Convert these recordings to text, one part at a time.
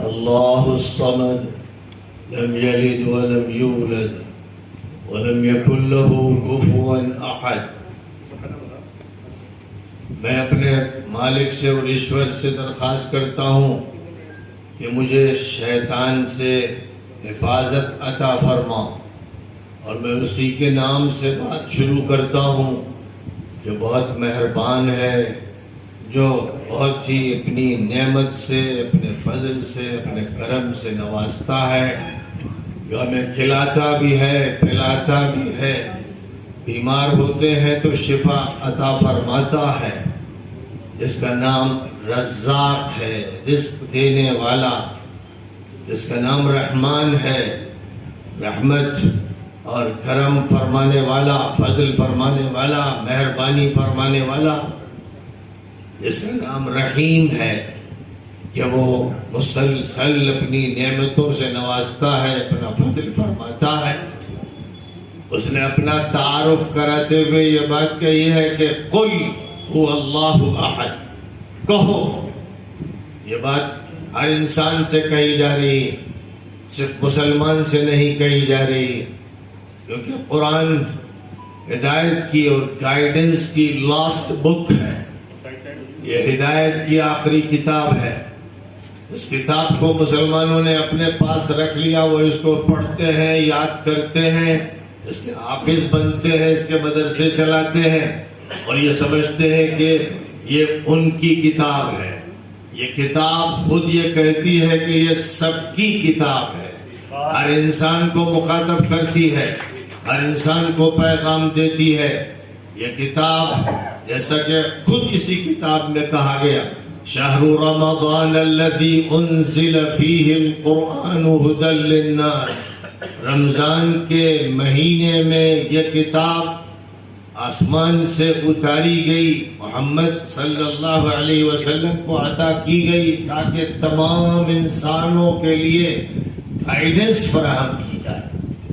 الله الصمد لم يلد ولم يولد ولم يكن له كفوا احد۔ میں اپنے مالک سے اور ایشور سے درخواست کرتا ہوں کہ مجھے شیطان سے حفاظت عطا فرما، اور میں اسی کے نام سے بات شروع کرتا ہوں جو بہت مہربان ہے، جو بہت ہی اپنی نعمت سے، اپنے فضل سے، اپنے کرم سے نوازتا ہے، جو ہمیں کھلاتا بھی ہے، پلاتا بھی ہے، بیمار ہوتے ہیں تو شفا عطا فرماتا ہے، جس کا نام رزاق ہے، رزق دینے والا، جس کا نام رحمان ہے، رحمت اور کرم فرمانے والا، فضل فرمانے والا، مہربانی فرمانے والا، جس کا نام رحیم ہے کہ وہ مسلسل اپنی نعمتوں سے نوازتا ہے، اپنا فضل فرماتا ہے۔ اس نے اپنا تعارف کراتے ہوئے یہ بات کہی ہے کہ قل هو اللہ احد، کہو۔ یہ بات ہر انسان سے کہی جا رہی ہے، صرف مسلمان سے نہیں کہی جا رہی، کیونکہ قرآن ہدایت کی اور گائیڈنس کی لاسٹ بک ہے، یہ ہدایت کی آخری کتاب ہے۔ اس کتاب کو مسلمانوں نے اپنے پاس رکھ لیا، وہ اس کو پڑھتے ہیں، یاد کرتے ہیں، اس کے حافظ بنتے ہیں، اس کے مدرسے چلاتے ہیں، اور یہ سمجھتے ہیں کہ یہ ان کی کتاب ہے۔ یہ کتاب خود یہ کہتی ہے کہ یہ سب کی کتاب ہے، ہر انسان کو مخاطب کرتی ہے، ہر انسان کو پیغام دیتی ہے۔ یہ کتاب جیسا کہ خود اسی کتاب میں کہا گیا، شہر رمضان الذی انزل فیہ القرآن ھدی للناس، رمضان کے مہینے میں یہ کتاب آسمان سے اتاری گئی، محمد صلی اللہ علیہ وسلم کو عطا کی گئی تاکہ تمام انسانوں کے لیے گائیڈنس فراہم کی جائے۔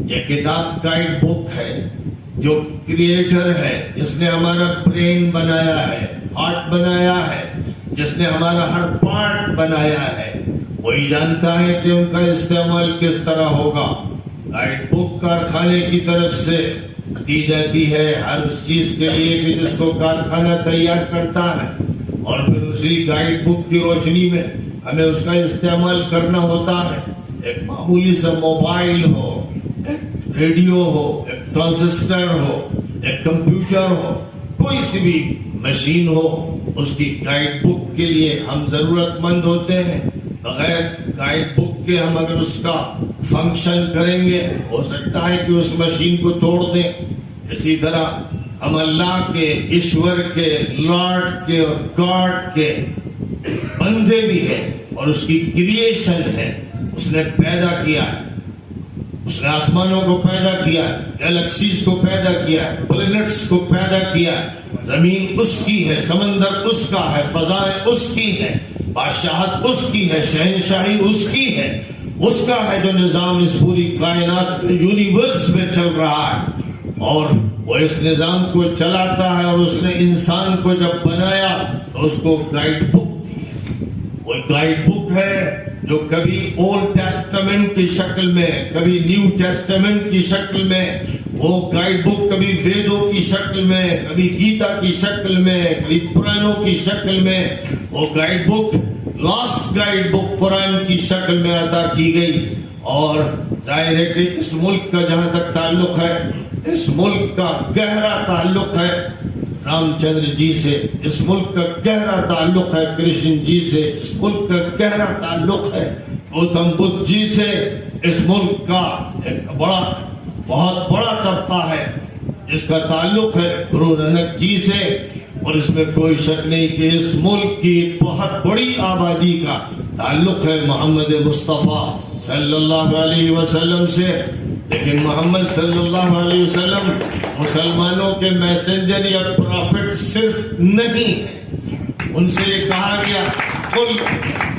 یہ کتاب گائیڈ بک ہے، جو کریٹر ہے، جس نے ہمارا برین بنایا ہے، ہارٹ بنایا ہے، جس نے ہمارا ہر پارٹ بنایا ہے، وہی جانتا ہے کہ ان کا استعمال کس طرح ہوگا۔ گائیڈ بک کارخانے کی طرف سے دی جاتی ہے ہر اس چیز کے لیے کہ جس کو کارخانہ تیار کرتا ہے، اور پھر اسی گائیڈ بک کی روشنی میں ہمیں اس کا استعمال کرنا ہوتا ہے۔ ایک معمولی سا موبائل ہو، ایک ریڈیو ہو، ایک ٹرانزسٹر ہو، ایک کمپیوٹر ہو، کوئی سی بھی مشین ہو، اس کی گائیڈ بک کے لیے ہم ضرورت مند ہوتے ہیں۔ بغیر گائیڈ بک کے ہم اگر اس کا فنکشن کریں گے، ہو سکتا ہے کہ اس مشین کو توڑ دیں۔ اسی طرح ہم اللہ کے، ایشور کے، لارڈ کے اور گاڈ کے بندے بھی ہیں، اور اس کی کریشن ہے، اس نے پیدا کیا ہے، اس نے آسمانوں کو پیدا کیا ہے، گیلیکسیز کو پیدا کیا ہے، پلینٹس کو پیدا کیا ہے، زمین اس کی ہے، سمندر اس کا ہے، فضائیں اس کی ہے، بادشاہت اس کی ہے، شہنشاہی اس کی ہے، اس کا ہے جو نظام اس پوری کائنات میں، یونیورس میں چل رہا ہے، اور وہ اس نظام کو چلاتا ہے۔ اور اس نے انسان کو جب بنایا تو اس کو گائیڈ بک دی ہے۔ وہ گائیڈ بک ہے جو کبھی اولڈ ٹیسٹمنٹ کی شکل میں، کبھی نیو ٹیسٹمنٹ کی شکل میں، وہ گائیڈ بک کبھی ویدوں کی شکل میں، کبھی گیتا کی شکل میں، کبھی پرانوں کی شکل میں، وہ guide book last guide book قرآن کی شکل میں عطا کی گئی۔ اور ظاہر ہے کہ اس ملک کا جہاں تک تعلق ہے، اس ملک کا گہرا تعلق ہے رام چندر جی سے، اس ملک کا گہرا تعلق ہے کرشن جی سے، اس ملک کا گہرا تعلق ہے گوتم بدھ جی سے، اس ملک کا ایک بہت بڑا طبقہ ہے جس کا تعلق ہے گرو نانک جی سے، اور اس میں کوئی شک نہیں کہ اس ملک کی بہت بڑی آبادی کا تعلق ہے محمد مصطفیٰ صلی اللہ علیہ وسلم سے، لیکن محمد صلی اللہ علیہ وسلم مسلمانوں کے میسنجر یا پرافٹ صرف نہیں ہے۔ ان سے یہ کہا گیا قل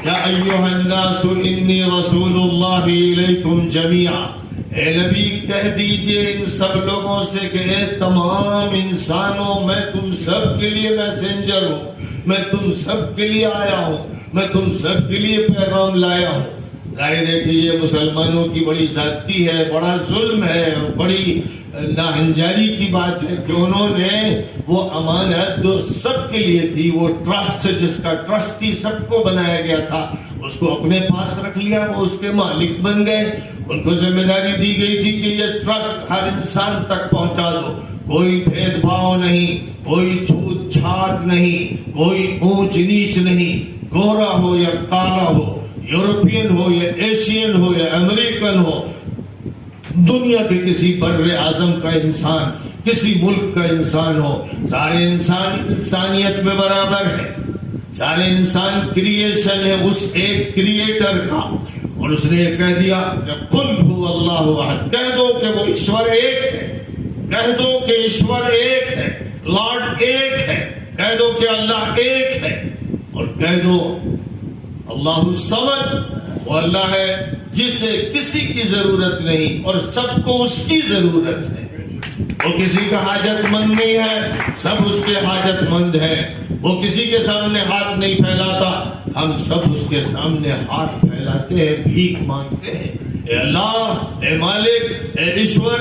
یا ایھا الناس انی رسول اللہ الیکم جمیعا، اے نبی کہہ دیجئے ان سب لوگوں سے کہ اے تمام انسانوں، میں تم سب کے لیے میسنجر ہوں، میں تم سب کے لیے آیا ہوں، میں تم سب کے لیے پیغام لایا ہوں۔ ظاہر ہے کہ یہ مسلمانوں کی بڑی زیادتی ہے، بڑا ظلم ہے، بڑی ناہنجاری کی بات ہے کہ انہوں نے وہ امانت جو سب کے لیے تھی، وہ ٹرسٹ جس کا ٹرسٹی سب کو بنایا گیا تھا، اس کو اپنے پاس رکھ لیا، وہ اس کے مالک بن گئے۔ ان کو ذمہ داری دی گئی تھی کہ یہ ٹرسٹ ہر انسان تک پہنچا دو، کوئی بھید بھاؤ نہیں، کوئی چھوت چھات نہیں، کوئی اونچ نیچ نہیں، گورا ہو یا کالا ہو، یورپین ہو یا ایشین ہو یا امریکن ہو، دنیا کے کسی بر اعظم کا انسان، کسی ملک کا انسان ہو، سارے انسان انسانیت میں برابر ہے، سارے انسان کریشن ہے اس ایک کریٹر کا۔ اور اس نے یہ کہہ دیا کہ قل هو اللہ احد، کہہ دو کہ وہ ایشور ایک ہے، کہہ دو کہ ایشور ایک ہے، لارڈ ایک ہے، کہہ دو کہ اللہ ایک ہے، اور کہہ دو اللہ الصمد، وہ اللہ ہے جسے کسی کی ضرورت نہیں اور سب کو اس کی ضرورت ہے۔ وہ کسی کا حاجت مند نہیں ہے، سب اس کے حاجت مند ہیں۔ وہ کسی کے سامنے ہاتھ نہیں پھیلاتا، ہم سب اس کے سامنے ہاتھ پھیلاتے ہیں، بھیک مانگتے ہیں۔ اے اللہ، اے مالک، اے ایشور،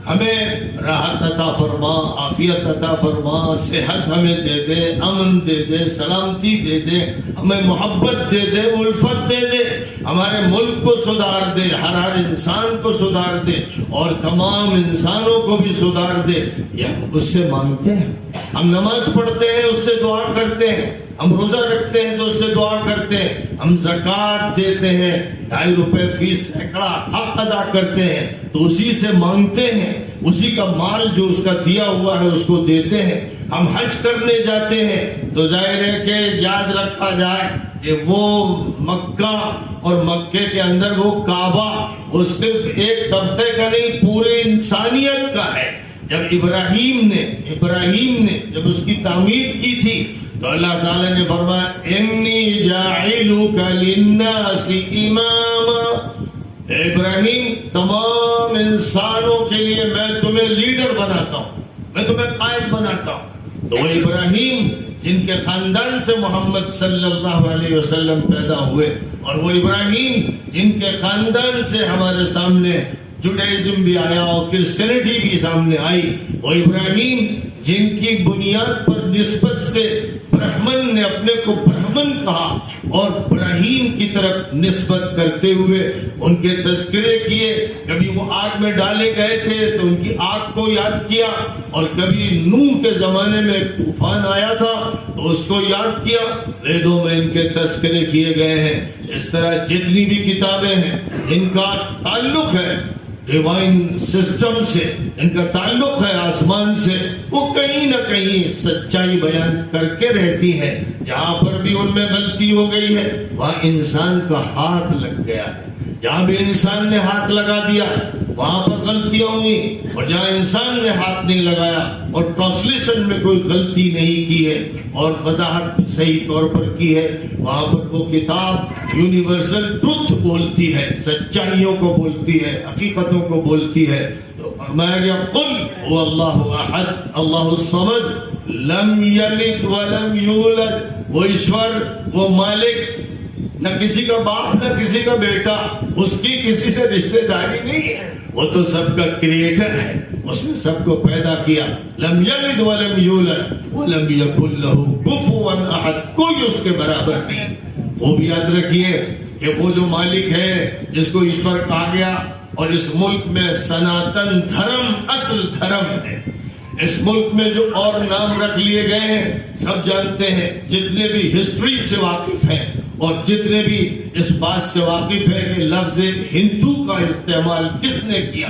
ہمیں راحت عطا فرما، عافیت عطا فرما، صحت ہمیں دے دے، امن دے دے، سلامتی دے دے، ہمیں محبت دے دے، الفت دے دے، ہمارے ملک کو سدھار دے، ہر انسان کو سدھار دے، اور تمام انسانوں کو بھی سدھار دے۔ یہ ہم اس سے مانگتے ہیں، ہم نماز پڑھتے ہیں اس سے دعا کرتے ہیں، ہم روزہ رکھتے ہیں تو اس سے دعا کرتے ہیں، ہم زکوٰۃ دیتے ہیں، 2.5 روپے فی سینکڑا حق ادا کرتے ہیں تو اسی سے مانگتے ہیں، اسی کا مال جو اس کا دیا ہوا ہے اس کو دیتے ہیں۔ ہم حج کرنے جاتے ہیں تو ظاہر ہے کہ یاد رکھا جائے کہ وہ مکہ اور مکے کے اندر وہ کعبہ وہ صرف ایک طبقے کا نہیں، پورے انسانیت کا ہے۔ جب ابراہیم نے جب اس کی تعمیر کی تھی تو اللہ تعالیٰ نے فرمایا انی جاعلک للناس اماما، اے ابراہیم تمام انسانوں کے لیے میں تمہیں لیڈر بناتا ہوں، میں تمہیں قائد بناتا ہوں۔ تو وہ ابراہیم جن کے خاندان سے محمد صلی اللہ علیہ وسلم پیدا ہوئے، اور وہ ابراہیم جن کے خاندان سے ہمارے سامنے جوڈائزم بھی آیا اور کرسچینٹی بھی سامنے آئی، وہ ابراہیم جن کی بنیاد پر نسبت سے برہمن نے اپنے کو برہمن کہا اور ابراہیم کی طرف نسبت کرتے ہوئے ان کے تذکرے کیے۔ کبھی وہ آگ میں ڈالے گئے تھے تو ان کی آگ کو یاد کیا، اور کبھی نوح کے زمانے میں طوفان آیا تھا تو اس کو یاد کیا۔ ویدوں میں ان کے تذکرے کیے گئے ہیں۔ اس طرح جتنی بھی کتابیں ہیں ان کا تعلق ہے ڈیوائن سسٹم سے، ان کا تعلق ہے آسمان سے، وہ کہیں نہ کہیں سچائی بیان کر کے رہتی ہے۔ جہاں پر بھی ان میں غلطی ہو گئی ہے وہاں انسان کا ہاتھ لگ گیا ہے، جہاں بھی انسان نے ہاتھ لگا دیا وہاں پر غلطیاں ہوئی، اور جہاں انسان نے ہاتھ نہیں لگایا اور ٹرانسلیشن میں کوئی غلطی نہیں کی ہے اور وضاحت صحیح طور پر کی ہے، وہاں پر وہ کتاب یونیورسل ٹروتھ بولتی ہے، سچائیوں کو بولتی ہے، حقیقتوں کو بولتی ہے۔ تو فرمایا گیا قل هو اللہ احد اللہ الصمد لم یلد ولم یولد، وہ ایشور، وہ مالک، نہ کسی کا باپ نہ کسی کا بیٹا، اس کی کسی سے رشتہ داری نہیں ہے، وہ تو سب کا کریٹر ہے، اس نے سب کو پیدا کیا۔ لم یلد ولم یولد ولم یکن لہ کفوا احد، کوئی اس کے برابر نہیں۔ وہ بھی یاد رکھیے کہ وہ جو مالک ہے جس کو ایشور کہا گیا، اور اس ملک میں سناتن دھرم اصل دھرم ہے، اس ملک میں جو اور نام رکھ لیے گئے ہیں سب جانتے ہیں، جتنے بھی ہسٹری سے واقف ہیں اور جتنے بھی اس بات سے واقف ہے کہ لفظ ہندو کا استعمال کس نے کیا،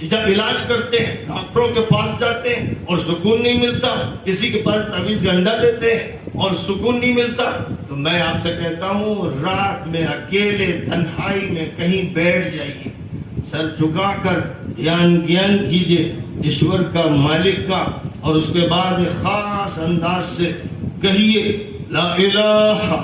جب علاج کرتے ہیں ڈاکٹروں کے پاس جاتے ہیں اور سکون نہیں ملتا, کسی کے پاس تعویذ گنڈا دیتے ہیں اور سکون نہیں ملتا, تو میں آپ سے کہتا ہوں رات میں اکیلے تنہائی میں کہیں بیٹھ جائیے, سر جھکا کر دھیان کیجئے ایشور کا, مالک کا, اور اس کے بعد ایک خاص انداز سے کہیے لا الہ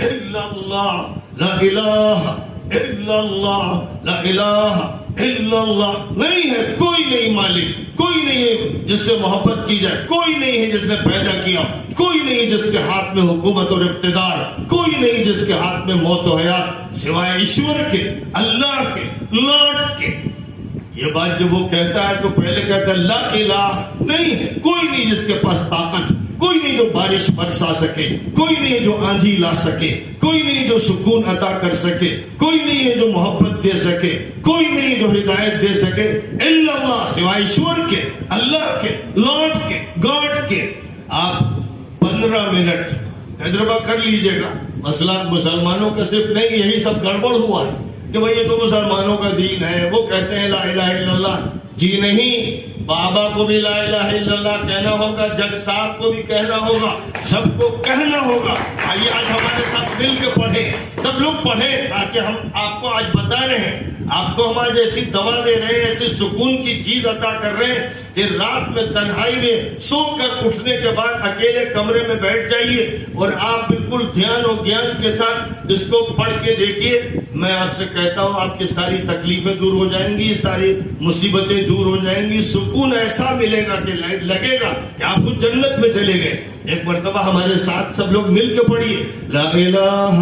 الا اللہ, لا الہ الا اللہ, لا الہ الا اللہ. نہیں ہے کوئی نہیں مالک, کوئی نہیں ہے جس سے محبت کی جائے, کوئی نہیں ہے جس نے پیدا کیا, کوئی نہیں جس کے ہاتھ میں حکومت اور اقتدار, کوئی نہیں جس کے ہاتھ میں موت و حیات سوائے ایشور کے, اللہ کے, لارڈ کے. یہ بات جب وہ کہتا ہے تو پہلے کہتا ہے لا الہ, نہیں ہے کوئی نہیں جس کے پاس طاقت, کوئی نہیں جو بارش برسا سکے, کوئی نہیں جو آندھی لا سکے, کوئی نہیں جو سکون عطا کر سکے, کوئی نہیں ہے جو محبت دے سکے, کوئی نہیں جو ہدایت دے سکے, الا اللہ, سوائے ایشور کے, اللہ کے, لارڈ کے, گاڈ کے. آپ 15 منٹ تجربہ کر لیجئے گا. مسئلہ مسلمانوں کا صرف نہیں, یہی سب گڑبڑ ہوا ہے کہ بھئی یہ تو مسلمانوں کا دین ہے, وہ کہتے ہیں لا الہ الا اللہ. جی نہیں, بابا کو بھی لا الہ الا اللہ کہنا ہوگا, جج صاحب کو بھی کہنا ہوگا, سب کو کہنا ہوگا. آئیے آج ہمارے ساتھ مل کے پڑھیں, سب لوگ پڑھیں, تاکہ ہم آپ کو آج بتا رہے ہیں, آپ کو ہم آج ایسی دوا دے رہے ہیں, ایسی سکون کی چیز عطا کر رہے ہیں کہ رات میں تنہائی میں سو کر اٹھنے کے بعد اکیلے کمرے میں بیٹھ جائیے اور آپ بالکل دھیان و گیان کے ساتھ اس کو پڑھ کے دیکھیے. میں آپ سے کہتا ہوں آپ کی ساری تکلیفیں دور ہو جائیں گی, ساری مصیبتیں دور ہو جائیں گی, سکون ایسا ملے گا کہ لگے گا کہ آپ خود جنت میں چلے گئے. ایک مرتبہ ہمارے ساتھ سب لوگ مل کے پڑھیے لا الہ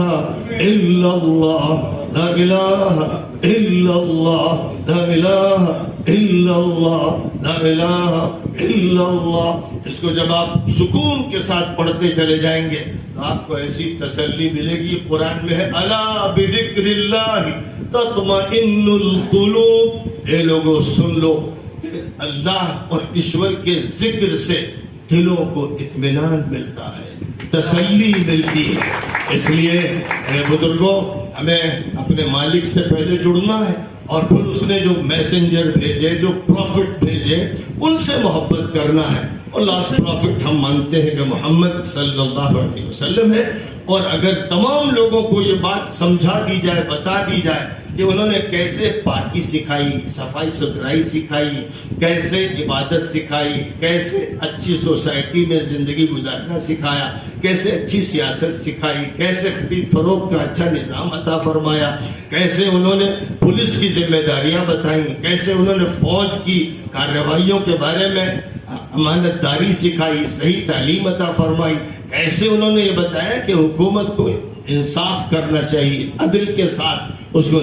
الا اللہ, لا الہ الا اللہ, لا الہ الا اللہ, لا الہ الا اللہ. اس کو جب آپ سکون کے ساتھ پڑھتے چلے جائیں گے تو آپ کو ایسی تسلی ملے گی. قرآن میں ہے الا بذکر اللہ تطمئن القلوب. اے لوگوں سن لو, اللہ اور ایشور کے ذکر سے دلوں کو اطمینان ملتا ہے, تسلی ملتی ہے. اس لیے میرے بزرگوں, ہمیں اپنے مالک سے پہلے جڑنا ہے اور پھر اس نے جو میسنجر بھیجے, جو پروفٹ بھیجے, ان سے محبت کرنا ہے. اور لاسٹ پروفٹ ہم مانتے ہیں کہ محمد صلی اللہ علیہ وسلم ہے. اور اگر تمام لوگوں کو یہ بات سمجھا دی جائے, بتا دی جائے کہ انہوں نے کیسے پاکی سکھائی, صفائی ستھرائی سکھائی, کیسے عبادت سکھائی, کیسے اچھی سوسائٹی میں زندگی گزارنا سکھایا, کیسے اچھی سیاست سکھائی, کیسے خرید فروخت کا اچھا نظام عطا فرمایا, کیسے انہوں نے پولیس کی ذمہ داریاں بتائیں, کیسے انہوں نے فوج کی کارروائیوں کے بارے میں امانت داری سکھائی, صحیح تعلیم عطا فرمائی, کیسے انہوں نے یہ بتایا کہ حکومت کو انصاف کرنا چاہیے, عدل کے ساتھ اس کو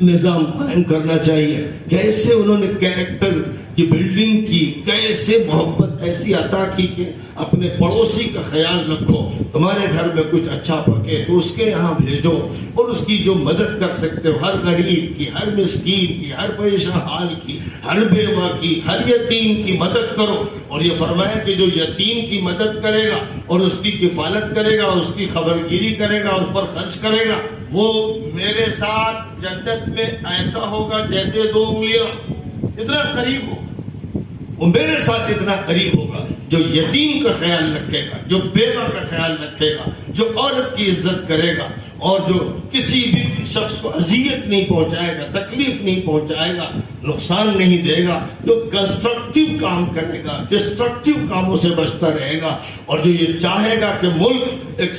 نظام قائم کرنا چاہیے, کیسے انہوں نے کیریکٹر کی بلڈنگ کی, کیسے محبت ایسی عطا کی کہ اپنے پڑوسی کا خیال رکھو, تمہارے گھر میں کچھ اچھا پکے تو اس کے یہاں بھیجو اور اس کی جو مدد کر سکتے ہو, ہر غریب کی, ہر مسکین کی, ہر پریشان حال کی, ہر بیوہ کی, ہر یتیم کی مدد کرو. اور یہ فرمایا کہ جو یتیم کی مدد کرے گا اور اس کی کفالت کرے گا, اس کی خبرگیری کرے گا, اس پر خرچ کرے گا, وہ میرے ساتھ جنت میں ایسا ہوگا جیسے 2 انگلیاں, اتنا قریب ہو. وہ میرے ساتھ اتنا قریب ہوگا جو یتیم کا خیال رکھے گا, جو بیوہ کا خیال رکھے گا, جو عورت کی عزت کرے گا, اور جو کسی بھی شخص کو اذیت نہیں پہنچائے گا, تکلیف نہیں پہنچائے گا, نقصان نہیں دے گا, جو کنسٹرکٹیو کام کرے گا, ڈسٹرکٹیو کاموں سے بچتا رہے گا, اور جو یہ چاہے گا کہ ملک ایک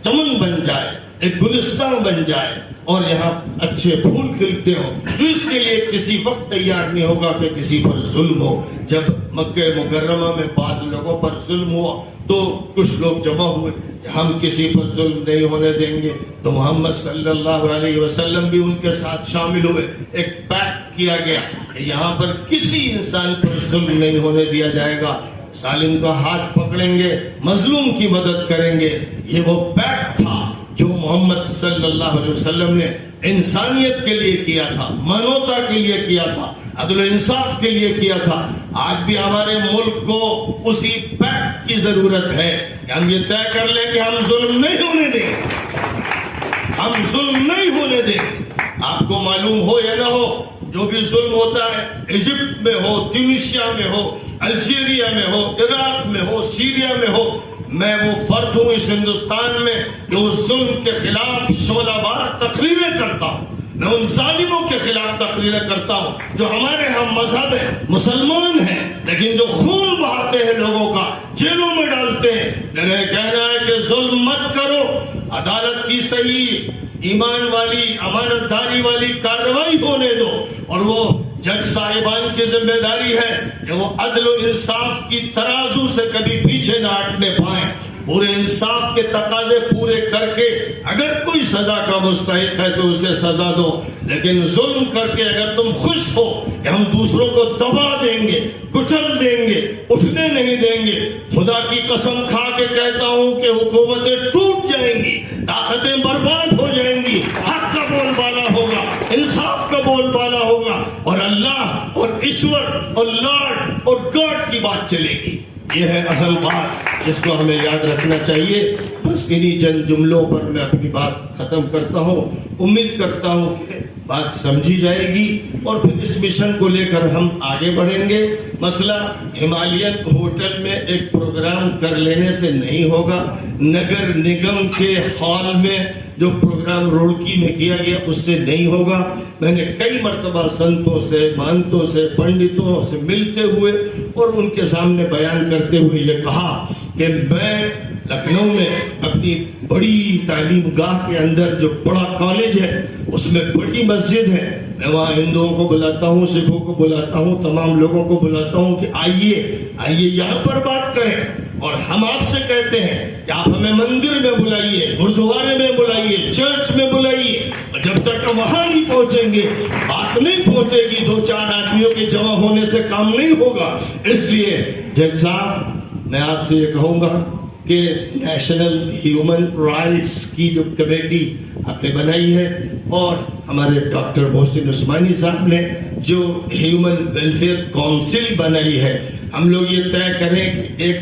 چمن بن جائے, ایک گلستان بن جائے اور یہاں اچھے پھول کھلتے ہو, تو اس کے لیے کسی وقت تیار نہیں ہوگا کہ کسی پر ظلم ہو. جب مکہ مکرمہ میں بعض لوگوں پر ظلم ہوا تو کچھ لوگ جمع ہوئے کہ ہم کسی پر ظلم نہیں ہونے دیں گے, تو محمد صلی اللہ علیہ وسلم بھی ان کے ساتھ شامل ہوئے. ایک پیکٹ کیا گیا کہ یہاں پر کسی انسان پر ظلم نہیں ہونے دیا جائے گا, ظالم کا ہاتھ پکڑیں گے, مظلوم کی مدد کریں گے. یہ وہ پیکٹ تھا جو محمد صلی اللہ علیہ وسلم نے انسانیت کے لیے کیا تھا, مانوتا کے لیے کیا تھا, عدل و انصاف کے لیے کیا تھا. آج بھی ہمارے ملک کو اسی پیکٹ کی ضرورت ہے کہ ہم یہ طے کر لیں کہ ہم ظلم نہیں ہونے دیں, ہم ظلم نہیں ہونے دیں. آپ کو معلوم ہو یا نہ ہو, جو بھی ظلم ہوتا ہے ایجپٹ میں ہو، تیونسیا میں ہو، الجیریا میں ہو، عراق میں ہو، سیریا میں ہو، میں وہ فرد ہوں اس ہندوستان میں کہ اس ظلم کے خلاف شعلہ بار تقریریں کرتا ہوں، میں ان ظالموں کے خلاف تقریریں کرتا ہوں جو ہمارے ہم مذہب ہیں، مسلمان ہیں، لیکن جو خون بہاتے ہیں لوگوں کا، جیلوں میں ڈالتے ہیں۔ میرا کہنا ہے کہ ظلم مت کرو، عدالت کی صحیح ایمان والی امانت داری والی کارروائی ہونے دو، اور وہ جج صاحبان کی ذمہ داری ہے کہ وہ عدل و انصاف کی ترازو سے کبھی پیچھے نہ ہٹنے پائیں، پورے انصاف کے تقاضے پورے کر کے اگر کوئی سزا کا مستحق ہے تو اسے سزا دو، لیکن ظلم کر کے اگر تم خوش ہو کہ ہم دوسروں کو دبا دیں گے، کچل دیں گے، اٹھنے نہیں دیں گے، خدا کی قسم کھا کے کہتا ہوں کہ حکومتیں ٹوٹ جائیں گی، طاقتیں برباد ہو جائیں گی، حق کا بول بالا ہوگا، انصاف کا بول بالا ہوگا، اور اللہ اور ایشور اور لارڈ اور گاڈ کی بات چلے گی۔ یہ ہے اصل بات جس کو ہمیں یاد رکھنا چاہیے۔ بس انہی چند جملوں پر میں اپنی بات ختم کرتا ہوں، امید کرتا ہوں کہ بات سمجھی جائے گی اور پھر اس مشن کو لے کر ہم آگے بڑھیں گے۔ مسئلہ ہمالین ہوٹل میں ایک پروگرام کر لینے سے نہیں ہوگا، نگر نگم کے ہال میں جو پروگرام روڑکی میں کیا گیا اس سے نہیں ہوگا۔ میں نے کئی مرتبہ سنتوں سے، مہنتوں سے، پنڈتوں سے ملتے ہوئے اور ان کے سامنے بیان کرتے ہوئے یہ کہا کہ میں لکھنؤ میں اپنی بڑی تعلیم گاہ کے اندر جو بڑا کالج ہے اس میں بڑی مسجد ہے، میں وہاں ہندوؤں کو بلاتا ہوں، سکھوں کو بلاتا ہوں، تمام لوگوں کو بلاتا ہوں کہ آئیے یہاں پر بات کریں، اور ہم آپ سے کہتے ہیں کہ آپ ہمیں مندر میں بلائیے، گردوارے میں بلائیے، چرچ میں بلائیے، اور جب تک وہاں نہیں پہنچیں گے بات نہیں پہنچے گی، دو چار آدمیوں کے جمع ہونے سے کام نہیں ہوگا۔ اس لیے جج صاحب میں آپ سے یہ کہوں گا کہ نیشنل ہیومن رائٹس کی جو کمیٹی آپ نے بنائی ہے اور ہمارے ڈاکٹر محسن عثمانی صاحب نے جو ہیومن ویلفیئر کونسل بنائی ہے، ہم لوگ یہ طے کریں کہ ایک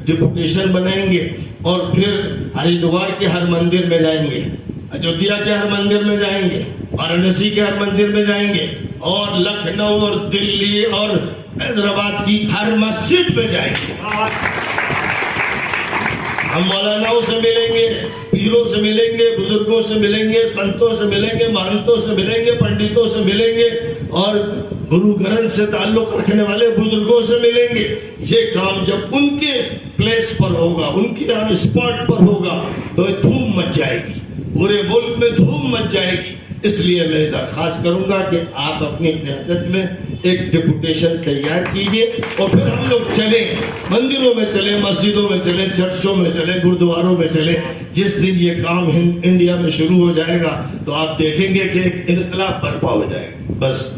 ڈپوٹیشن بنائیں گے اور پھر ہریدوار کے ہر مندر میں جائیں گے، اجودھیا کے ہر مندر میں جائیں گے، وارانسی کے ہر مندر میں جائیں گے، اور لکھنؤ اور دلی اور حیدرآباد کی ہر مسجد میں جائیں گے۔ ہم مولاناؤں سے ملیں گے، پیروں سے ملیں گے، بزرگوں سے ملیں گے، سنتوں سے ملیں گے، مہنتوں سے ملیں گے، پنڈتوں سے ملیں گے، اور گرو گرنتھ سے تعلق رکھنے والے بزرگوں سے ملیں گے۔ یہ کام جب ان کے پلیس پر ہوگا، ان کے اسپاٹ پر ہوگا تو دھوم مچ جائے گی، پورے ملک میں دھوم مچ جائے گی۔ اس لیے میں درخواست کروں گا کہ آپ اپنی قیادت میں ایک ڈپوٹیشن تیار کیجئے اور پھر ہم لوگ چلیں، مندروں میں چلیں، مسجدوں میں چلیں، چرچوں میں چلیں، گردواروں میں چلیں۔ جس دن یہ کام انڈیا میں شروع ہو جائے گا تو آپ دیکھیں گے کہ ایک انقلاب برپا ہو جائے گا۔ بس